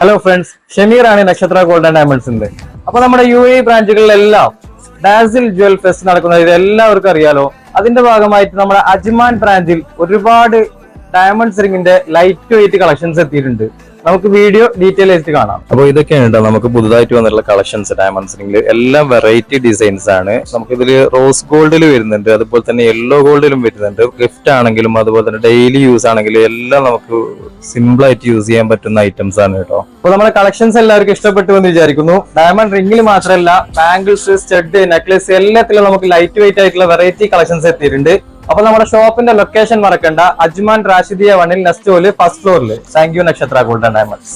Hello friends, ഷമീറാണ് നക്ഷത്ര gold and ഡയമണ്ട്സിന്റെ. അപ്പൊ നമ്മുടെ UAE ബ്രാഞ്ചുകളിലെല്ലാം ഡാസിൽ ജ്വൽ ഫെസ്റ്റ് നടക്കുന്നത് ഇത് എല്ലാവർക്കും അറിയാലോ. അതിന്റെ ഭാഗമായിട്ട് നമ്മുടെ അജ്മാൻ ബ്രാഞ്ചിൽ ഒരുപാട് ഡയമണ്ട്സ് റിംഗിന്റെ ലൈറ്റ് വെയിറ്റ് കളക്ഷൻസ് എത്തിയിട്ടുണ്ട്. നമുക്ക് വീഡിയോ ഡീറ്റെയിൽ ആയിട്ട് കാണാം. അപ്പോൾ ഇതൊക്കെയാണ് കേട്ടോ നമുക്ക് പുതുതായിട്ട് വന്നിട്ടുള്ള കളക്ഷൻസ്. ഡയമണ്ട്സ് റിംഗിൽ എല്ലാം വെറൈറ്റി ഡിസൈൻസ് ആണ്. നമുക്ക് ഇതിൽ റോസ് ഗോൾഡിൽ വരുന്നുണ്ട്, അതുപോലെ തന്നെ യെല്ലോ ഗോൾഡിലും വരുന്നുണ്ട്. ഗിഫ്റ്റ് ആണെങ്കിലും അതുപോലെ തന്നെ ഡെയിലി യൂസ് ആണെങ്കിലും എല്ലാം നമുക്ക് സിമ്പിൾ ആയിട്ട് യൂസ് ചെയ്യാൻ പറ്റുന്ന ഐറ്റംസ് ആണ് കേട്ടോ. അപ്പൊ നമ്മുടെ കളക്ഷൻസ് എല്ലാവർക്കും ഇഷ്ടപ്പെട്ടു എന്ന് വിചാരിക്കുന്നു. ഡയമണ്ട് റിംഗിൽ മാത്രമല്ല, ബാംഗിൾസ്, സ്റ്റഡ്, നെക്ലസ് എല്ലാത്തിലും നമുക്ക് ലൈറ്റ് വെയിറ്റ് ആയിട്ടുള്ള വെറൈറ്റി കളക്ഷൻസ് എത്തിയിട്ടുണ്ട്. അപ്പൊ നമ്മുടെ ഷോപ്പിന്റെ ലൊക്കേഷൻ മറക്കണ്ട, അജ്മാൻ റാഷിദിയ 1 നെസ്റ്റോല് ഫസ്റ്റ് ഫ്ലോറിൽ. താങ്ക് യു നക്ഷത്ര ഗോൾഡ് ആൻഡ് ഡയമണ്ട്സ്.